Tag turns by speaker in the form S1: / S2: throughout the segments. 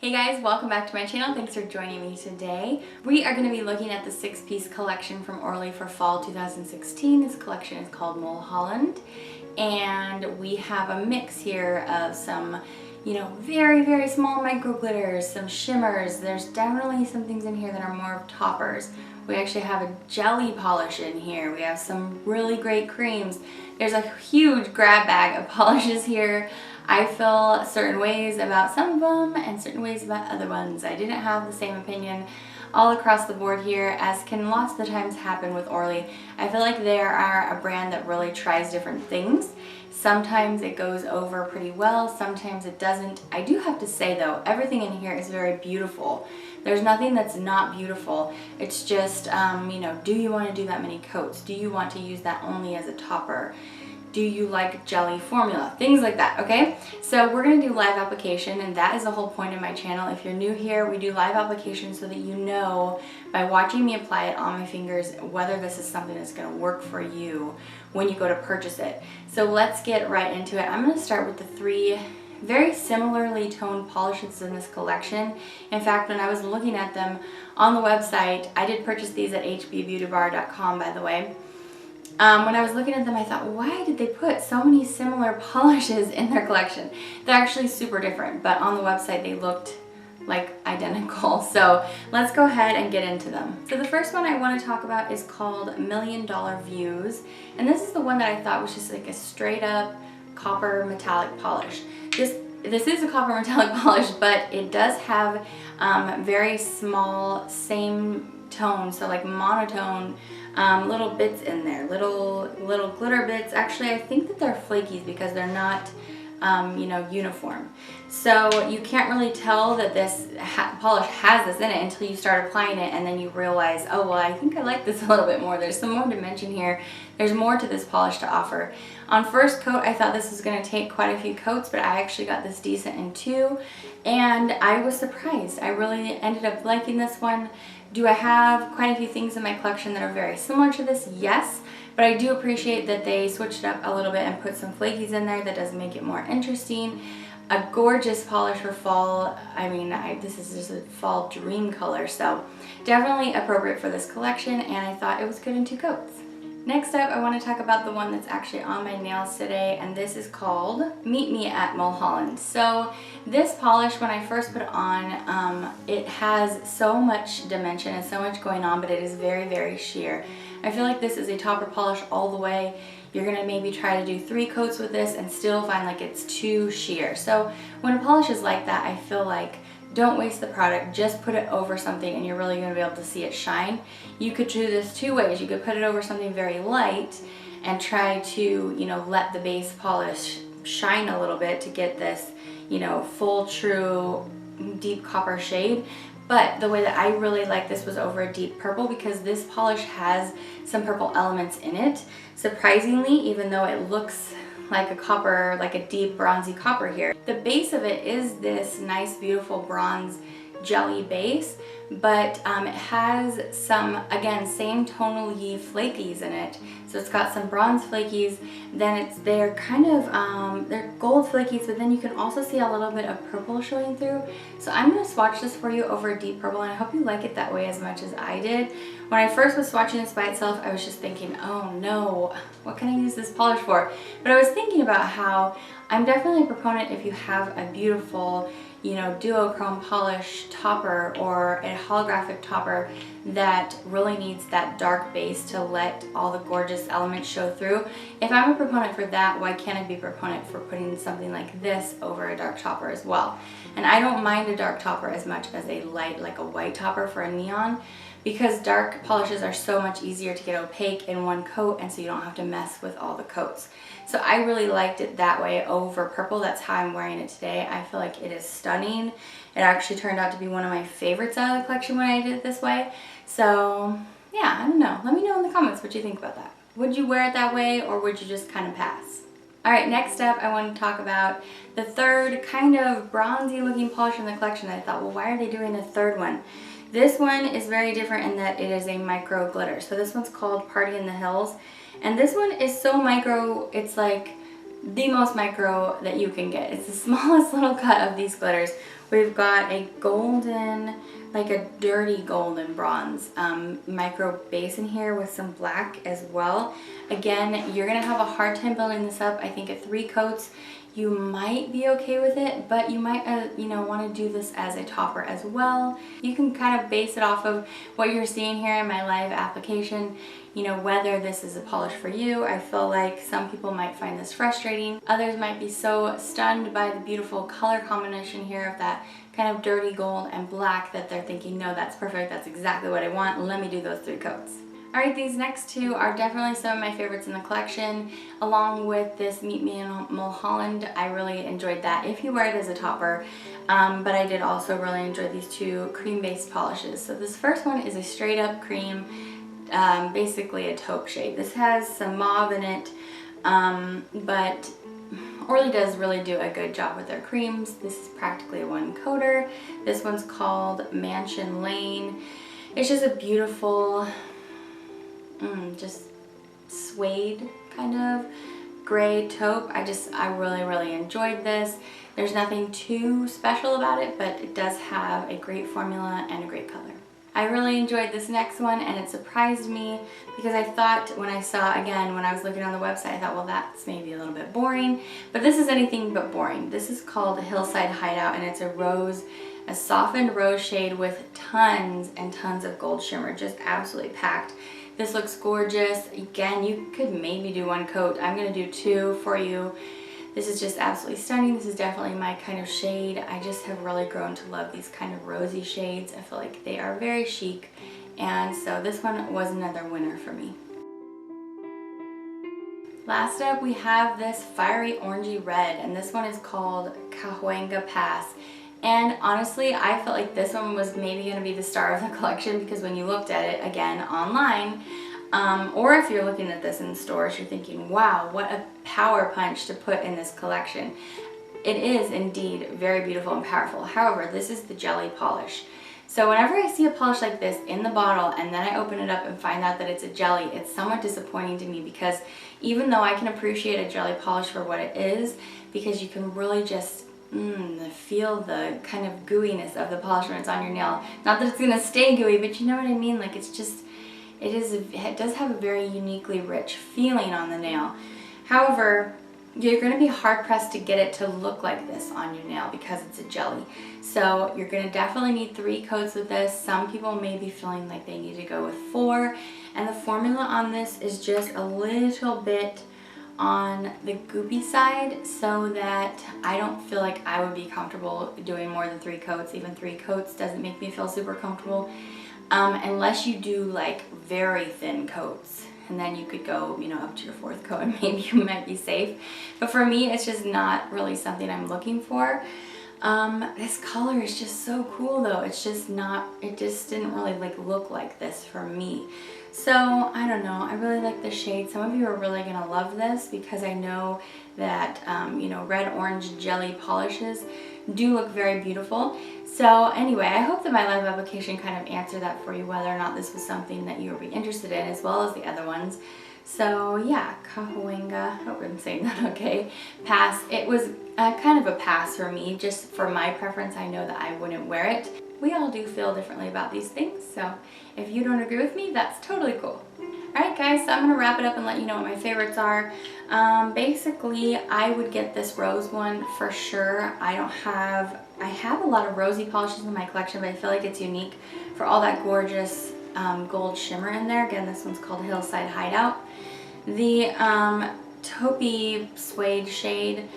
S1: Hey guys, welcome back to my channel. Thanks for joining me today. We are going to be looking at the 6-piece collection from Orly for fall 2016. This collection is called Mulholland, and we have a mix here of some, very small micro glitters, some shimmers. There's definitely some things in here that are more of toppers. We actually have a jelly polish in here. We have some really great creams. There's a huge grab bag of polishes here. I feel certain ways about some of them and certain ways about other ones. I didn't have the same opinion all across the board here, as can lots of the times happen with Orly. I feel like they are a brand that really tries different things. Sometimes it goes over pretty well, sometimes it doesn't. I do have to say though, everything in here is very beautiful. There's nothing that's not beautiful. It's just, do you want to do that many coats? Do you want to use that only as a topper? Do you like jelly formula? Things like that, okay? So we're gonna do live application, and that is the whole point of my channel. If you're new here, we do live application so that you know by watching me apply it on my fingers whether this is something that's gonna work for you when you go to purchase it. So let's get right into it. I'm gonna start with the 3 very similarly toned polishes in this collection. In fact, when I was looking at them on the website, I did purchase these at hbbeautybar.com, by the way. When I was looking at them, I thought, why did they put so many similar polishes in their collection? They're actually super different, but on the website they looked like identical. So let's go ahead and get into them. So the first one I want to talk about is called Million Dollar Views, and this is the one that I thought was just like a straight up copper metallic polish. This is a copper metallic polish, but it does have very small same tone, so like monotone little bits in there, little glitter bits. Actually, I think that they're flakies because they're not uniform. So you can't really tell that this polish has this in it until you start applying it, and then you realize, oh well, I think I like this a little bit more. There's some more dimension here. There's more to this polish to offer. On first coat, I thought this was going to take quite a few coats, but I actually got this decent in 2, and I was surprised. I really ended up liking this one. Do I have quite a few things in my collection that are very similar to this? Yes, but I do appreciate that they switched it up a little bit and put some flakies in there. That does make it more interesting. A gorgeous polish for fall. I mean, this is just a fall dream color, so definitely appropriate for this collection, and I thought it was good in 2 coats. Next up, I want to talk about the one that's actually on my nails today, and this is called Meet Me at Mulholland. So this polish, when I first put it on, it has so much dimension and so much going on, but it is very sheer. I feel like this is a topper polish all the way. You're going to maybe try to do 3 coats with this and still find like it's too sheer. So when a polish is like that, I feel like don't waste the product, just put it over something and you're really going to be able to see it shine. You could do this 2 ways. You could put it over something very light and try to, let the base polish shine a little bit to get this, full true deep copper shade. But the way that I really like this was over a deep purple, because this polish has some purple elements in it. Surprisingly, even though it looks like a copper, like a deep bronzy copper here, the base of it is this nice beautiful bronze jelly base, but it has some, again, same tonally flakies in it. So it's got some bronze flakies, then they're kind of they're gold flakies, but then you can also see a little bit of purple showing through. So I'm going to swatch this for you over a deep purple, and I hope you like it that way as much as I did. When I first was swatching this by itself, I was just thinking, oh no, what can I use this polish for? But I was thinking about how I'm definitely a proponent, if you have a beautiful duochrome polish topper or a holographic topper that really needs that dark base to let all the gorgeous elements show through. If I'm a proponent for that, why can't I be a proponent for putting something like this over a dark topper as well? And I don't mind a dark topper as much as a light, like a white topper for a neon, because dark polishes are so much easier to get opaque in one coat, and so you don't have to mess with all the coats. So I really liked it that way over purple. That's how I'm wearing it today. I feel like it is stunning. It actually turned out to be one of my favorites out of the collection when I did it this way. So yeah, I don't know. Let me know in the comments what you think about that. Would you wear it that way, or would you just kind of pass? Alright, next up I want to talk about the 3rd kind of bronzy looking polish in the collection. I thought, well, why are they doing a 3rd one? This one is very different in that it is a micro glitter. So this one's called Party in the Hills. And this one is so micro, it's like the most micro that you can get. It's the smallest little cut of these glitters, We've got a golden, like a dirty golden bronze micro base in here with some black as well. Again, you're gonna have a hard time building this up. I think at 3 coats, you might be okay with it, but you might, you know, want to do this as a topper as well. You can kind of base it off of what you're seeing here in my live application, you know, whether this is a polish for you. I feel like some people might find this frustrating. Others might be so stunned by the beautiful color combination here of that kind of dirty gold and black that they're thinking, no, that's perfect, that's exactly what I want, let me do those 3 coats. Alright, these next 2 are definitely some of my favorites in the collection, along with this Meet Me in Mulholland. I really enjoyed that if you wear it as a topper, but I did also really enjoy these 2 cream-based polishes. So this first one is a straight-up cream, basically a taupe shade. This has some mauve in it, but Orly does really do a good job with their creams. This is practically a 1-coater. This one's called Mansion Lane. It's just a beautiful, just suede kind of gray taupe. I really enjoyed this. There's nothing too special about it, but it does have a great formula and a great color. I really enjoyed this next one, and it surprised me because I thought when I saw, again, when I was looking on the website, I thought, well, that's maybe a little bit boring, but this is anything but boring. This is called Hillside Hideout, and it's a rose, a softened rose shade with tons and tons of gold shimmer, just absolutely packed. This looks gorgeous. Again, you could maybe do 1 coat. I'm gonna do 2 for you. This is just absolutely stunning. This is definitely my kind of shade. I just have really grown to love these kind of rosy shades. I feel like they are very chic, and so this one was another winner for me. Last up, we have this fiery orangey red, and this one is called Cahuenga Pass. And honestly, I felt like this one was maybe going to be the star of the collection, because when you looked at it, again, online, or if you're looking at this in stores, you're thinking, wow, what a power punch to put in this collection. It is indeed very beautiful and powerful. However, this is the jelly polish. So whenever I see a polish like this in the bottle and then I open it up and find out that it's a jelly, it's somewhat disappointing to me, because even though I can appreciate a jelly polish for what it is, because you can really just feel the kind of gooiness of the polish when it's on your nail. Not that it's gonna stay gooey, but you know what I mean? Like, it's just, it does have a very uniquely rich feeling on the nail. However, you're going to be hard pressed to get it to look like this on your nail because it's a jelly. So you're going to definitely need 3 coats with this. Some people may be feeling like they need to go with 4, and the formula on this is just a little bit on the goopy side, so that I don't feel like I would be comfortable doing more than 3 coats. Even 3 coats doesn't make me feel super comfortable, unless you do like very thin coats, and then you could go, you know, up to your 4th coat and maybe you might be safe. But for me, it's just not really something I'm looking for. This color is just so cool though. It's just not, it just didn't really like look like this for me. So I don't know, I really like the shade. Some of you are really gonna love this, because I know that, you know, red orange jelly polishes do look very beautiful. So anyway, I hope that my live application kind of answered that for you, whether or not this was something that you would be interested in, as well as the other ones. So yeah, Cahuenga, I hope I'm saying that okay, pass. It was kind of a pass for me, just for my preference. I know that I wouldn't wear it. We all do feel differently about these things, so if you don't agree with me, that's totally cool. Alright guys, so I'm going to wrap it up and let you know what my favorites are. Basically, I would get this rose one for sure. I have a lot of rosy polishes in my collection, but I feel like it's unique for all that gorgeous gold shimmer in there. Again, this one's called Hillside Hideout. The taupey suede shade,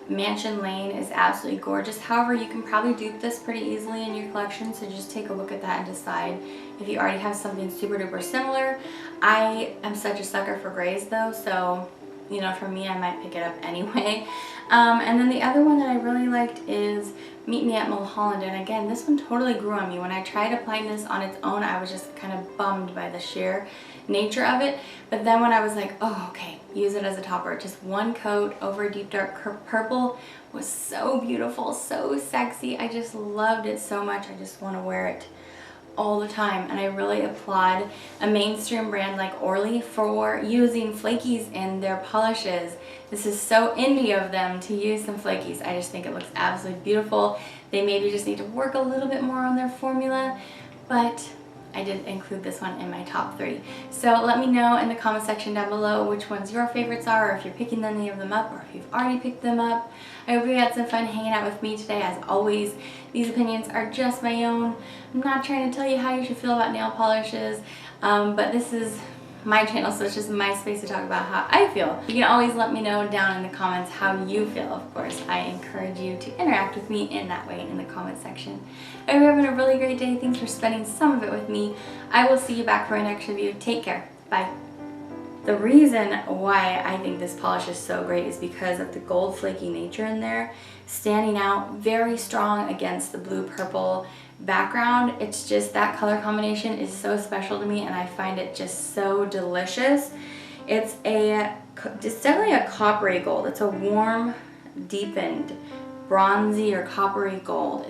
S1: Mansion Lane, is absolutely gorgeous. However, you can probably dupe this pretty easily in your collection, so just take a look at that and decide if you already have something super duper similar. I am such a sucker for grays though, so you know, for me, I might pick it up anyway. And then the other one that I really liked is Meet Me at Mulholland, and again, this one totally grew on me. When I tried applying this on its own, I was just kind of bummed by the sheer nature of it, but then when I was like, oh, okay, use it as a topper, just 1 coat over deep dark purple was so beautiful, so sexy. I just loved it so much. I just want to wear it all the time, and I really applaud a mainstream brand like Orly for using flakies in their polishes. This is so indie of them to use some flakies. I just think it looks absolutely beautiful. They maybe just need to work a little bit more on their formula, but I did include this one in my top 3. So let me know in the comment section down below which ones your favorites are, or if you're picking any of them up, or if you've already picked them up. I hope you had some fun hanging out with me today. As always, these opinions are just my own. I'm not trying to tell you how you should feel about nail polishes, but this is my channel, so it's just my space to talk about how I feel. You can always let me know down in the comments how you feel. Of course, I encourage you to interact with me in that way in the comment section. I hope you're having a really great day. Thanks for spending some of it with me. I will see you back for my next review. Take care. Bye. The reason why I think this polish is so great is because of the gold flaky nature in there, standing out very strong against the blue-purple background. It's just, that color combination is so special to me, and I find it just so delicious. It's definitely a coppery gold. It's a warm, deepened, bronzy or coppery gold.